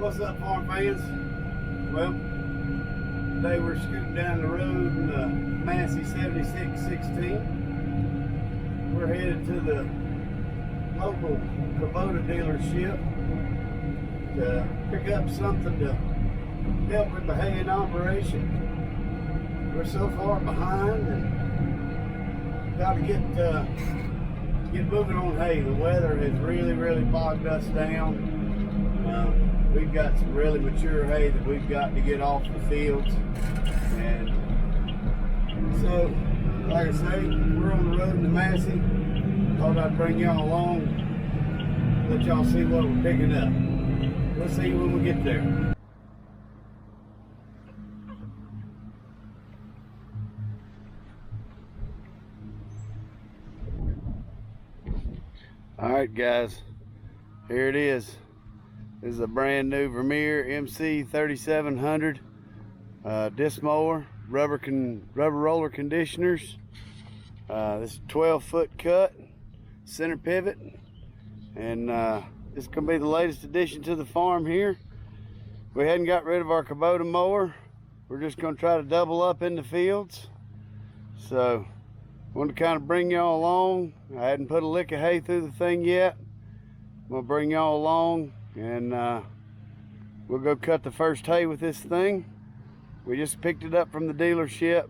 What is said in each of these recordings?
What's up, farm fans? Well, today we're scooting down the road in the Massey 7616. We're headed to the local Kubota dealership to pick up something to help with the haying operation. We're so far behind and got to get moving on hay. The weather has really bogged us down. We've got some really mature hay that we've got to get off the fields, and so, like I say, we're on the road to Massey. Thought I'd bring y'all along, let y'all see what we're picking up. We'll see you when we get there. All right, guys, here it is. This is a brand new Vermeer Mc3700 disc mower, rubber roller conditioners. This is 12-foot cut, center pivot, and this is going to be the latest addition to the farm here. We hadn't got rid of our Kubota mower. We're just going to try to double up in the fields. So I wanted to kind of bring y'all along. I hadn't put a lick of hay through the thing yet. I'm going to bring y'all along, and we'll go cut the first hay with this thing. We just picked it up from the dealership.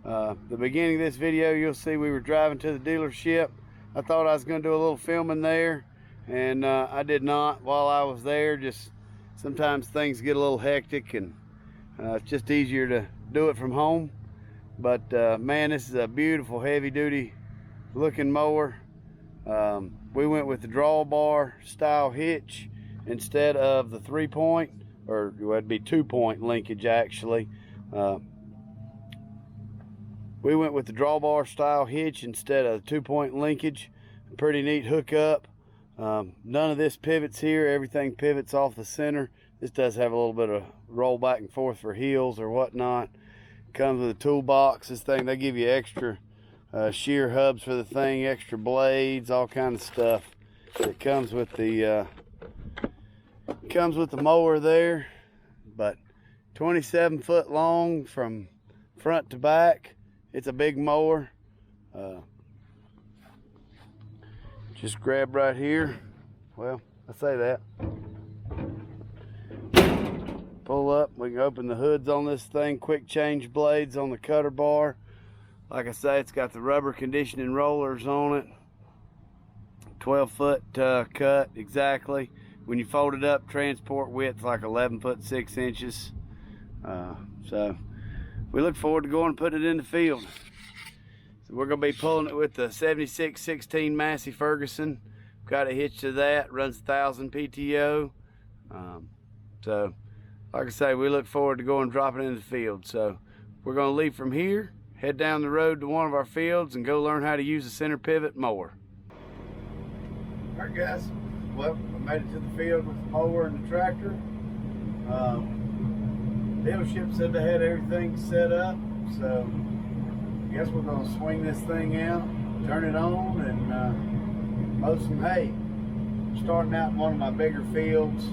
The beginning of this video, you'll see we were driving to the dealership. I thought I was going to do a little filming there, and I did not while I was there. Just sometimes things get a little hectic, and it's just easier to do it from home. But man, this is a beautiful heavy-duty looking mower. We went with the drawbar style hitch instead of the 3-point, or it would be 2-point linkage actually. We went with the drawbar style hitch instead of the 2-point linkage. Pretty neat hookup. None of this pivots here. Everything pivots off the center. This does have a little bit of roll back and forth for heels or whatnot. Comes with a toolbox. This thing, they give you extra shear hubs for the thing, extra blades, all kind of stuff. It comes with the mower there. But 27 foot long from front to back. It's a big mower. Just grab right here. Well, I say that. Pull up, we can open the hoods on this thing, quick change blades on the cutter bar. Like I say, it's got the rubber conditioning rollers on it. 12-foot cut exactly. When you fold it up, transport width like 11 foot 6 inches. So we look forward to going and putting it in the field. So we're going to be pulling it with the 7616 Massey Ferguson. Got a hitch to that, runs 1000 PTO. So like I say, we look forward to going and dropping it in the field. So we're going to leave from here, head down the road to one of our fields, and go learn how to use a center pivot mower. All right, guys. Well, I made it to the field with the mower and the tractor. Dealership said they had everything set up, so I guess we're going to swing this thing out, turn it on, and mow some hay. Starting out in one of my bigger fields,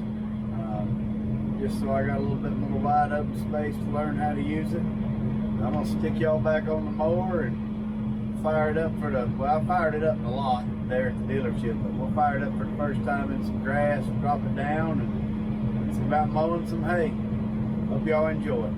just so I got a little bit more wide open space to learn how to use it. I'm going to stick y'all back on the mower and fire it up for the, well, I fired it up in a lot there at the dealership, but we'll fire it up for the first time in some grass, drop it down, and it's about mowing some hay. Hope y'all enjoy it.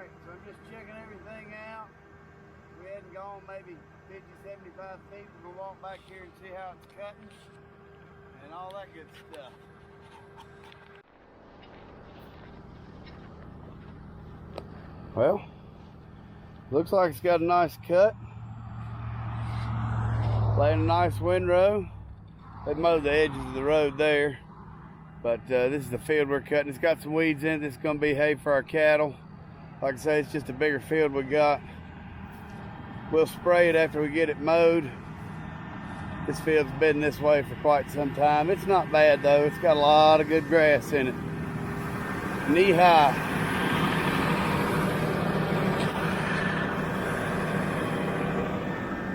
Alright, so I'm just checking everything out. We hadn't gone maybe 50, 75 feet. We're gonna walk back here and see how it's cutting and all that good stuff. Well, looks like it's got a nice cut. Laying a nice windrow. They mowed the edges of the road there, but this is the field we're cutting. It's got some weeds in it. This is gonna be hay for our cattle. Like I say, it's just a bigger field we got. We'll spray it after we get it mowed. This field's been this way for quite some time. It's not bad though. It's got a lot of good grass in it. Knee high.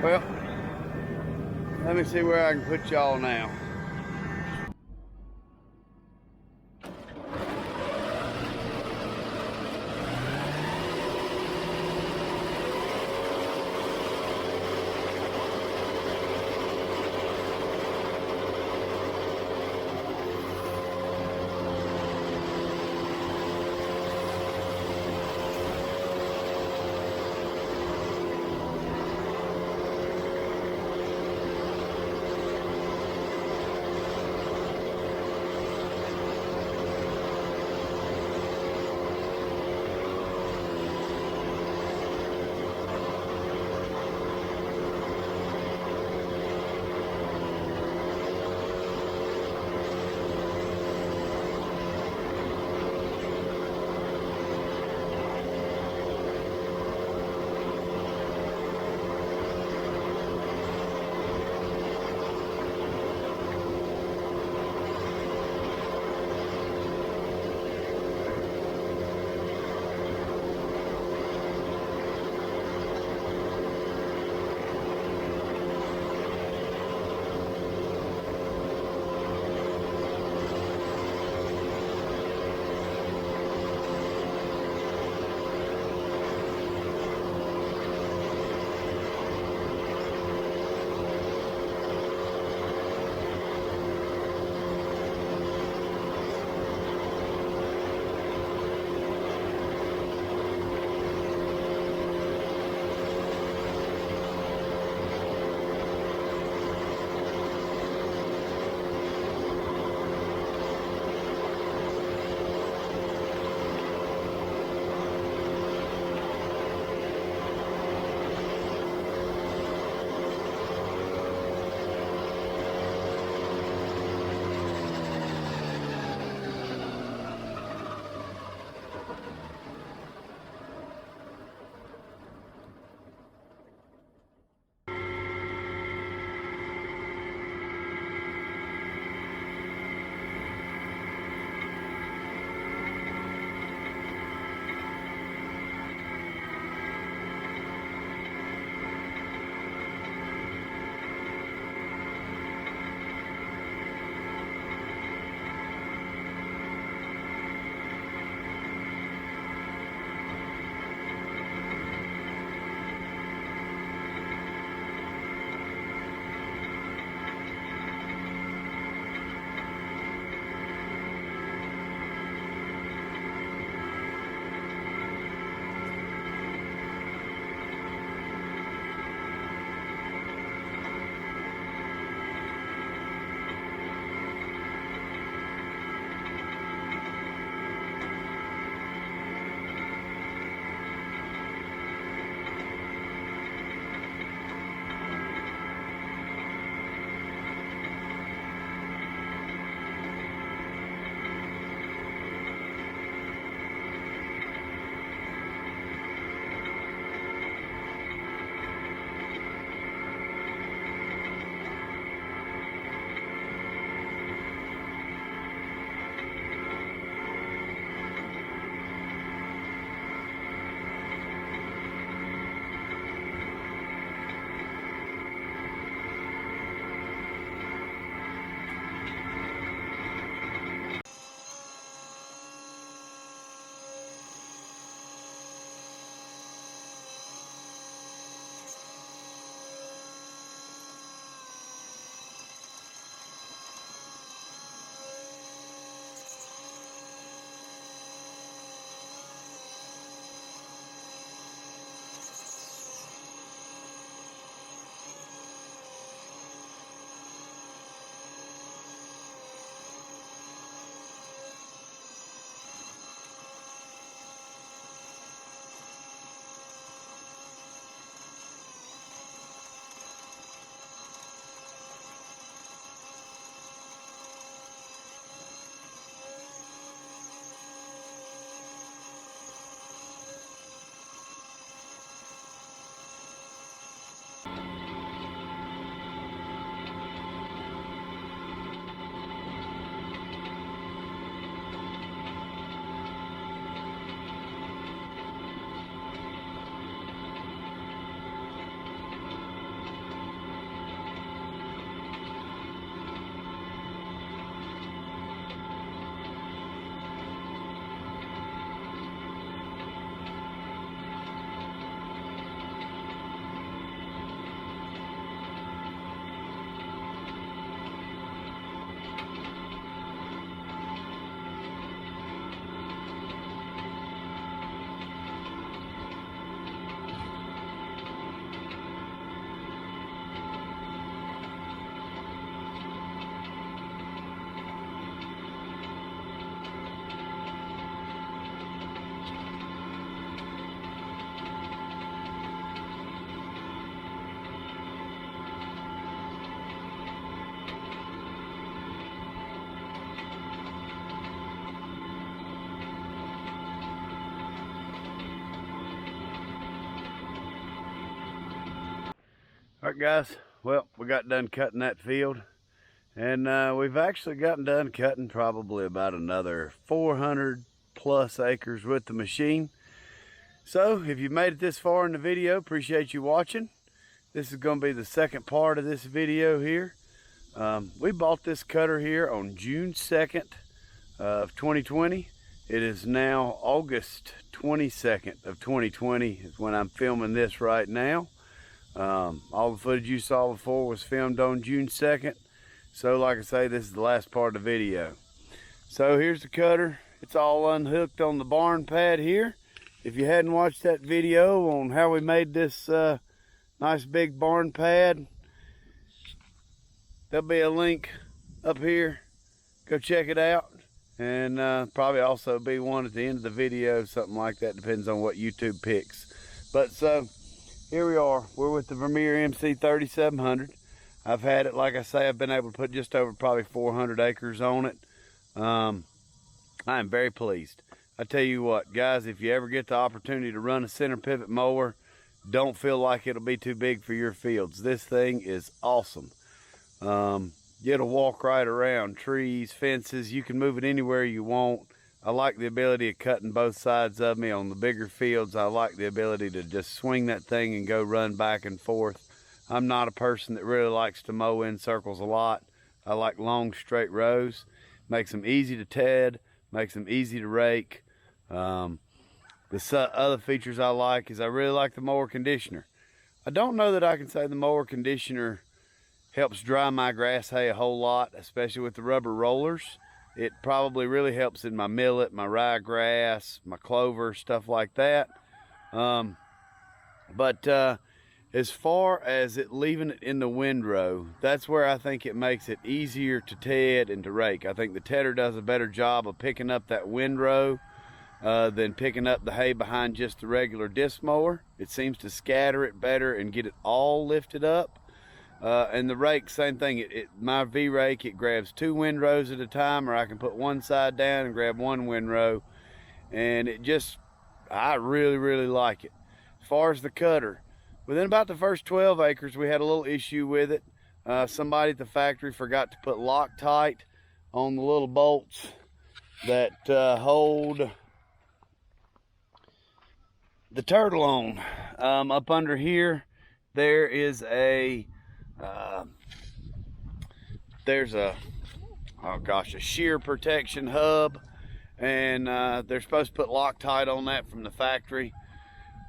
Well, let me see where I can put y'all now. All right, guys, well, we got done cutting that field, and we've actually gotten done cutting probably about another 400 plus acres with the machine. So if you've made it this far in the video, appreciate you watching. This is going to be the second part of this video here. We bought this cutter here on June 2nd of 2020. It is now August 22nd of 2020 is when I'm filming this right now. All the footage you saw before was filmed on June 2nd. So like I say, this is the last part of the video. So here's the cutter. It's all unhooked on the barn pad here. If you hadn't watched that video on how we made this nice big barn pad, there'll be a link up here. Go check it out. And probably also be one at the end of the video, something like that. Depends on what YouTube picks. But so here we are. We're with the Vermeer Mc3700. I've had it, like I say, I've been able to put just over probably 400 acres on it. I am very pleased. I tell you what, guys, if you ever get the opportunity to run a center pivot mower, don't feel like it'll be too big for your fields. This thing is awesome. It'll walk right around trees, fences. You can move it anywhere you want. I like the ability of cutting both sides of me on the bigger fields. I like the ability to just swing that thing and go run back and forth. I'm not a person that really likes to mow in circles a lot. I like long straight rows. Makes them easy to ted, makes them easy to rake. The other features I like is I really like the mower conditioner. I don't know that I can say the mower conditioner helps dry my grass hay a whole lot, especially with the rubber rollers. It probably really helps in my millet, my ryegrass, my clover, stuff like that. But as far as it leaving it in the windrow, that's where I think it makes it easier to ted and to rake. I think the tedder does a better job of picking up that windrow than picking up the hay behind just the regular disc mower. It seems to scatter it better and get it all lifted up. And the rake, same thing. My V-rake, it grabs 2 windrows at a time, or I can put one side down and grab 1 windrow. And I really, really like it. As far as the cutter, within about the first 12 acres, we had a little issue with it. Somebody at the factory forgot to put Loctite on the little bolts that hold the turtle on. Up under here, there is a a shear protection hub, and they're supposed to put Loctite on that from the factory.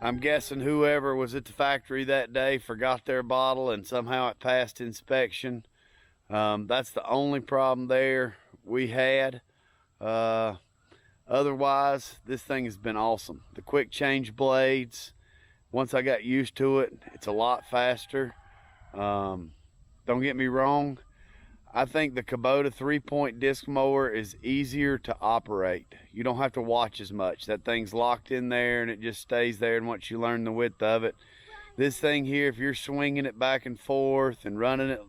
I'm guessing whoever was at the factory that day forgot their bottle and somehow it passed inspection. That's the only problem there we had. Otherwise, this thing has been awesome. The quick change blades, once I got used to it, it's a lot faster. Don't get me wrong, I think the Kubota 3-point disc mower is easier to operate. You don't have to watch as much. That thing's locked in there and it just stays there, and once you learn the width of it. This thing here, if you're swinging it back and forth and running it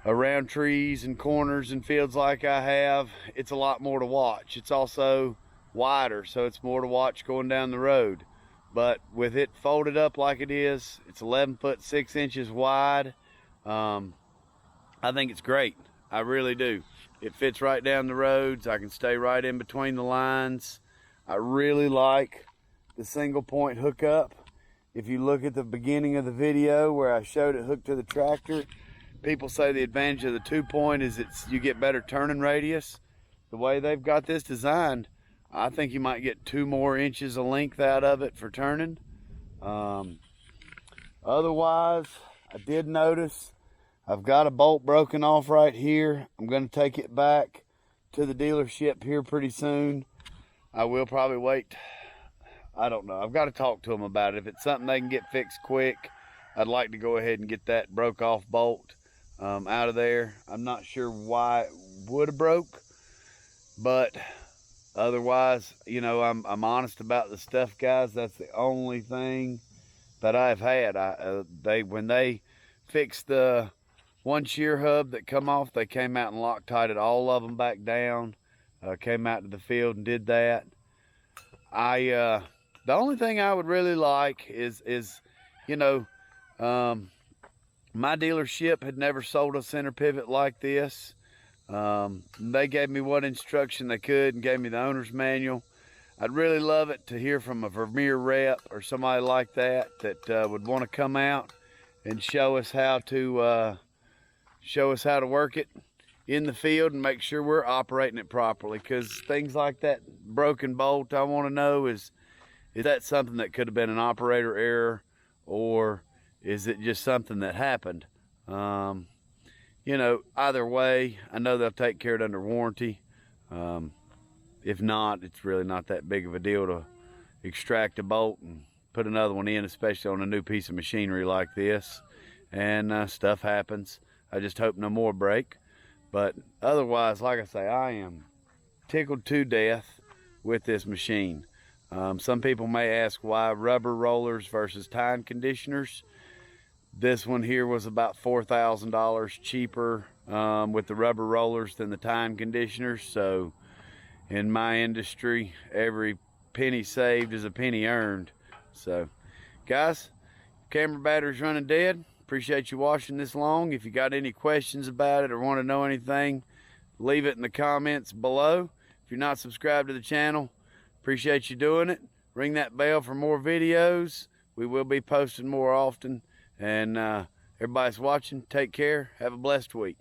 around trees and corners and fields like I have, it's a lot more to watch. It's also wider, so it's more to watch going down the road. But with it folded up like it is, it's 11 foot 6 inches wide. I think it's great. I really do. It fits right down the roads. I can stay right in between the lines. I really like the single point hookup. If you look at the beginning of the video where I showed it hooked to the tractor, people say the advantage of the 2-point is you get better turning radius. The way they've got this designed, I think you might get 2 more inches of length out of it for turning. Otherwise, I did notice I've got a bolt broken off right here. I'm going to take it back to the dealership here pretty soon. I will probably wait. I don't know. I've got to talk to them about it. If it's something they can get fixed quick, I'd like to go ahead and get that broke off bolt out of there. I'm not sure why it would have broke, but otherwise, you know, I'm honest about the stuff, guys. That's the only thing that I've had. When they fixed the one shear hub that come off, they came out and Loctited all of them back down. Came out to the field and did that. The only thing I would really like is, you know, My dealership had never sold a center pivot like this. They gave me what instruction they could and gave me the owner's manual. I'd really love it to hear from a Vermeer rep or somebody like that would want to come out and show us how to work it in the field and make sure we're operating it properly. Because things like that broken bolt, I want to know is that something that could have been an operator error, or is it just something that happened? You know, either way, I know they'll take care of it under warranty. If not, it's really not that big of a deal to extract a bolt and put another one in, especially on a new piece of machinery like this. And stuff happens. I just hope no more break. But otherwise, like I say, I am tickled to death with this machine. Some people may ask why rubber rollers versus tine conditioners. This one here was about $4,000 cheaper with the rubber rollers than the tine conditioners. So in my industry, every penny saved is a penny earned. So guys, camera battery's running dead. Appreciate you watching this long. If you got any questions about it or want to know anything, leave it in the comments below. If you're not subscribed to the channel, appreciate you doing it. Ring that bell for more videos. We will be posting more often. And everybody's watching, take care. Have a blessed week.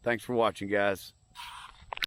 Thanks for watching, guys.